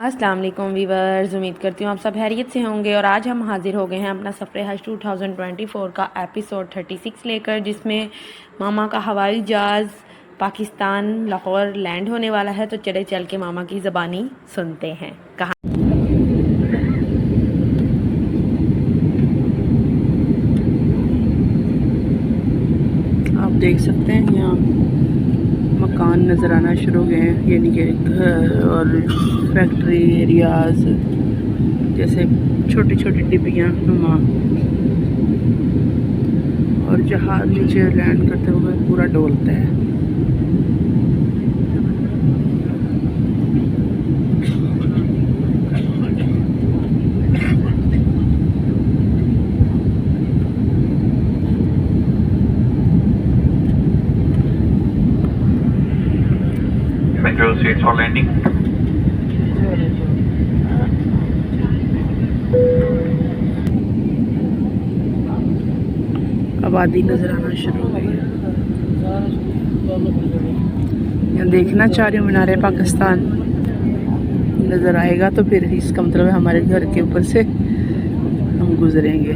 अस्सलाम वालेकुम वीवर्स, उम्मीद करती हूँ आप सब खैरियत से होंगे। और आज हम हाजिर हो गए हैं अपना सफ़र हज 2024 का एपिसोड 36 लेकर, जिसमें मामा का हवाई जहाज़ पाकिस्तान लाहौर लैंड होने वाला है। तो चले चल के मामा की ज़बानी सुनते हैं। कहाँ आप देख सकते हैं यहाँ मकान नज़र आना शुरू हो गए हैं, यानी कि घर और फैक्ट्री एरियाज जैसे छोटी छोटी डिब्बियाँ नुमा, और जहाज नीचे लैंड करते हुए पूरा डोलता है। Control seats for landing. आबादी नज़र आना शुरू हो गई है। यहाँ देखना चाह रही हूँ मीनार पाकिस्तान नज़र आएगा तो फिर इसका मतलब है हमारे घर के ऊपर से हम गुजरेंगे।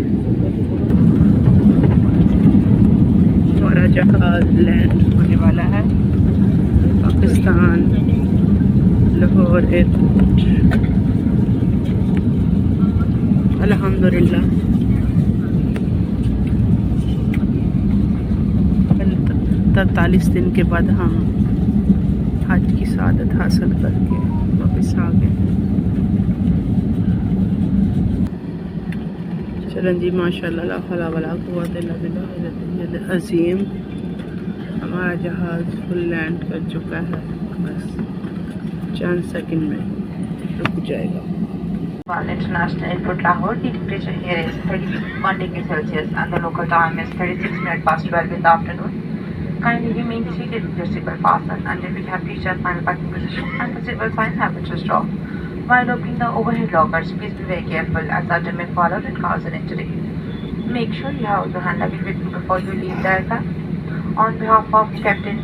हमारा जहाज लैंड होने वाला है पाकिस्तान लाहौर एयरपोर्ट। अल्हम्दुलिल्लाह 43 दिन के बाद हम हज की सआदत हासिल करके वापस आ गए। चलन जी, माशाल्लाह ला हौला वला कुव्वत इल्ला बिल्लाह अज़ीम। हमारा जहाज़ फुल लैंड कर चुका है, बस चंद सेकंड में रुक जाएगा। International Airport Lahore. The temperature here is 31 degrees Celsius and the local time is 36 minutes past 12 in the afternoon. Kindly remain seated with your seatbelt fastened until we have reached our final parking position and the seatbelt sign have been switched off. While opening the overhead lockers, please be very careful as certain may fall out and cause an injury. Make sure you have your hand luggage with you before you leave the aircraft. On behalf of Captain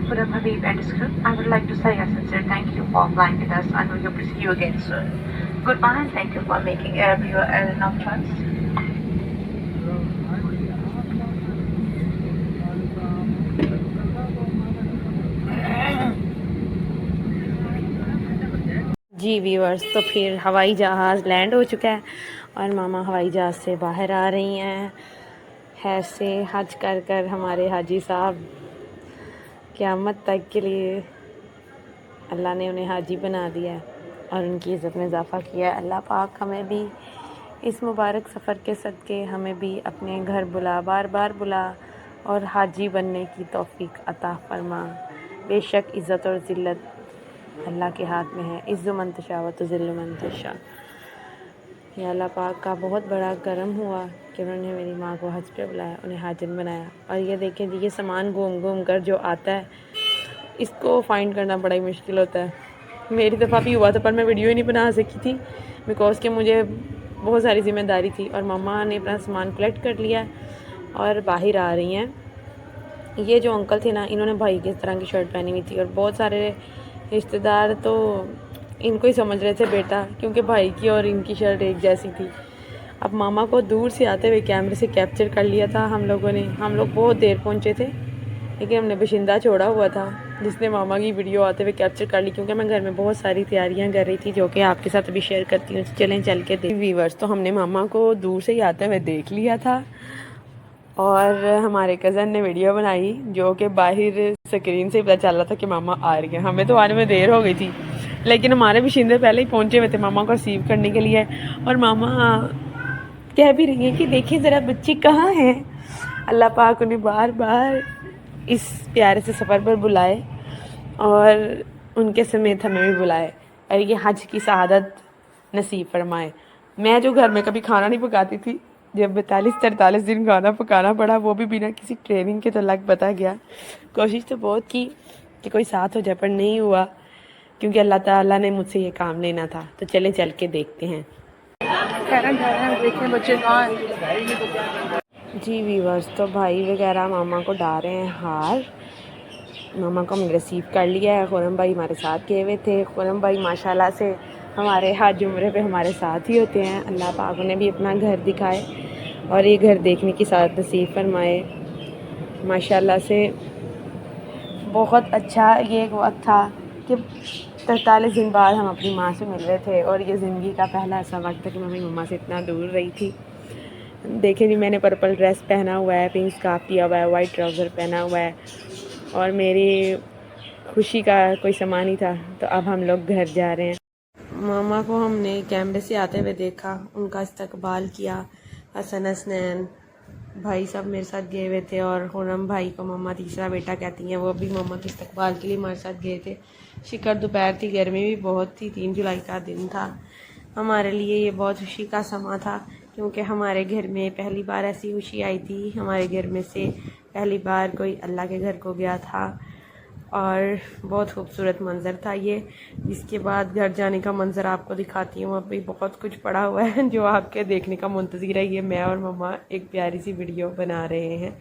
Puram Habib and his crew, I would like to say a sincere thank you for flying with us and we hope to see you again soon. Goodbye and thank you for making Air your airline of choice. जी viewers, तो फिर हवाई जहाज़ land हो चुका है और मामा हवाई जहाज़ से बाहर आ रही हैं। ऐसे हज कर कर हमारे हाजी साहब क़यामत तक के लिए अल्लाह ने उन्हें हाजी बना दिया है और उनकी इज़्ज़त में इजाफ़ा किया है। अल्लाह पाक हमें भी इस मुबारक सफ़र के सदक़े हमें भी अपने घर बुला, बार बार बुला और हाजी बनने की तौफ़ीक अता फ़रमा। बेशक इज़्ज़त और ज़िल्लत अल्लाह के हाथ में है। इज़्ज़ु मन तशा व तुज़िल्लु मन तशा। या अल्लाह पाक का बहुत बड़ा करम हुआ कि उन्होंने मेरी माँ को हज पे बुलाया, उन्हें हाजिर बनाया। और ये देखें जी, ये सामान घूम घूम कर जो आता है इसको फ़ाइंड करना बड़ा ही मुश्किल होता है। मेरी दफ़ा भी हुआ था पर मैं वीडियो ही नहीं बना सकी थी बिकॉज़ कि मुझे बहुत सारी ज़िम्मेदारी थी। और मम्मा ने अपना सामान कलेक्ट कर लिया और बाहर आ रही हैं। ये जो अंकल थे ना, इन्होंने भाई की तरह की शर्ट पहनी हुई थी और बहुत सारे रिश्तेदार तो इनको ही समझ रहे थे बेटा, क्योंकि भाई की और इनकी शर्ट एक जैसी थी। अब मामा को दूर से आते हुए कैमरे से कैप्चर कर लिया था हम लोगों ने। हम लोग बहुत देर पहुँचे थे लेकिन हमने बशिंदा छोड़ा हुआ था जिसने मामा की वीडियो आते हुए कैप्चर कर ली, क्योंकि मैं घर में बहुत सारी तैयारियां कर रही थी जो कि आपके साथ अभी शेयर करती हूँ। चलें चल के देख व्यूअर्स। तो हमने मामा को दूर से ही आते हुए देख लिया था और हमारे कज़न ने वीडियो बनाई जो कि बाहर स्क्रीन से पता चल रहा था कि मामा आ रही है। हमें तो आने में देर हो गई थी लेकिन हमारे बशिंदे पहले ही पहुँचे हुए थे मामा को रिसीव करने के लिए। और मामा कह भी रही है कि देखिए ज़रा बच्ची कहाँ है। अल्लाह पाक उन्हें बार बार इस प्यारे से सफ़र पर बुलाए और उनके समेत हमें भी बुलाए और ये हज की शहादत नसीब फरमाए। मैं जो घर में कभी खाना नहीं पकाती थी, जब 42-43 दिन खाना पकाना पड़ा, वो भी बिना किसी ट्रेनिंग के, तो लग पता गया। कोशिश तो बहुत की कि कोई साथ हो जाए पर नहीं हुआ, क्योंकि अल्लाह ताला ने मुझसे ये काम लेना था। तो चले चल के देखते हैं। देखें बच्चे कहाँ हैं। जी व्यूअर्स, तो भाई वगैरह मामा को डाल रहे हैं हार। मामा को हमने रिसीव कर लिया है। खुरम भाई हमारे साथ गए हुए थे। खुरम भाई माशाल्लाह से हमारे हज उम्रे पे हमारे साथ ही होते हैं। अल्लाह पाक उन्हें भी अपना घर दिखाए और ये घर देखने की साथ नसीब फरमाए। माशाल्लाह से बहुत अच्छा ये एक वक्त था कि 43 दिन बाद हम अपनी माँ से मिल रहे थे और ये ज़िंदगी का पहला ऐसा वक्त था कि मैं अपनी मम्मा से इतना दूर रही थी। देखे जी, मैंने पर्पल ड्रेस पहना हुआ है, पिंक स्कार्फ किया हुआ है, वाइट ट्राउज़र पहना हुआ है और मेरी खुशी का कोई समा नहीं था। तो अब हम लोग घर जा रहे हैं। मामा को हमने कैमरे से आते हुए देखा, उनका इस्तकबाल किया। हसन हसनैन भाई सब मेरे साथ गए हुए थे और खुरम भाई को मम्मा तीसरा बेटा कहती हैं, वो भी मम्मा के इस्तकबाल के लिए हमारे साथ गए थे। शिकर दोपहर थी, गर्मी भी बहुत थी, 3 जुलाई का दिन था। हमारे लिए ये बहुत खुशी का समा था क्योंकि हमारे घर में पहली बार ऐसी खुशी आई थी। हमारे घर में से पहली बार कोई अल्लाह के घर को गया था और बहुत खूबसूरत मंज़र था ये। इसके बाद घर जाने का मंज़र आपको दिखाती हूँ। अभी बहुत कुछ पड़ा हुआ है जो आपके देखने का मुंतज़िर है। ये मैं और मम्मा एक प्यारी सी वीडियो बना रहे हैं।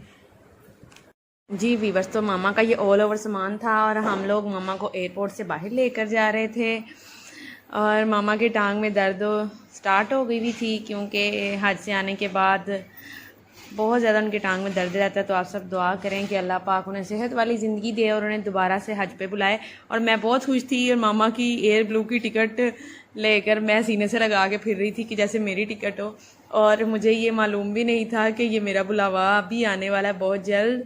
जी वीवर्स, तो मामा का ये ऑल ओवर सामान था और हम लोग मामा को एयरपोर्ट से बाहर लेकर जा रहे थे और मामा के टांग में दर्द स्टार्ट हो गई भी थी क्योंकि हज से आने के बाद बहुत ज़्यादा उनके टांग में दर्द रहता है। तो आप सब दुआ करें कि अल्लाह पाक उन्हें सेहत वाली ज़िंदगी दे और उन्हें दोबारा से हज पे बुलाए। और मैं बहुत खुश थी और मामा की एयर ब्लू की टिकट लेकर मैं सीने से लगा के फिर रही थी कि जैसे मेरी टिकट हो। और मुझे ये मालूम भी नहीं था कि ये मेरा बुलावा भी आने वाला है बहुत जल्द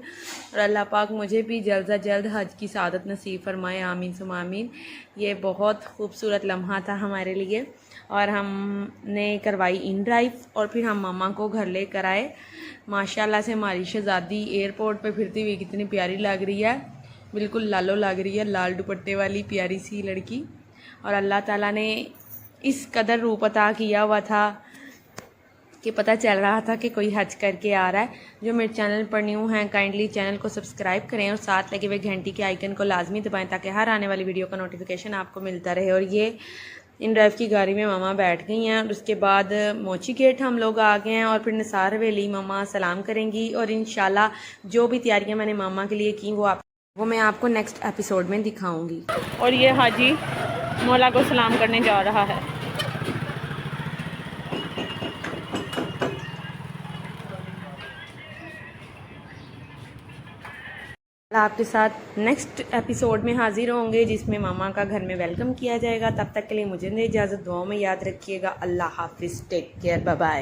और अल्लाह पाक मुझे भी जल्द से जल्द हज की सादत नसीब फरमाए, आमीन सुम आमीन। ये बहुत खूबसूरत लम्हा था हमारे लिए और हमने करवाई इन ड्राइव और फिर हम मामा को घर लेकर आए। माशाल्लाह से हमारी शहज़ादी एयरपोर्ट पे फिरती हुई कितनी प्यारी लग रही है, बिल्कुल लालो लग रही है, लाल दुपट्टे वाली प्यारी सी लड़की। और अल्लाह ताला ने इस कदर रूप अता किया हुआ था कि पता चल रहा था कि कोई हज करके आ रहा है। जो मेरे चैनल पर न्यू हैं काइंडली चैनल को सब्सक्राइब करें और साथ लगे हुए घंटी के आइकन को लाजमी दबाएं ताकि हर आने वाली वीडियो का नोटिफिकेशन आपको मिलता रहे। और ये इन ड्राइव की गाड़ी में मामा बैठ गई हैं और उसके बाद मोची गेट हम लोग आ गए हैं और फिर निसार हवेली मामा सलाम करेंगी और इंशाल्लाह जो भी तैयारियां मैंने मामा के लिए की वो मैं आपको नेक्स्ट एपिसोड में दिखाऊंगी। और ये हाजी मौला को सलाम करने जा रहा है। आपके साथ नेक्स्ट एपिसोड में हाजिर होंगे जिसमें मामा का घर में वेलकम किया जाएगा। तब तक के लिए मुझे इजाज़त, दुआओं में याद रखिएगा। अल्लाह हाफिज़, टेक केयर, बाय बाय।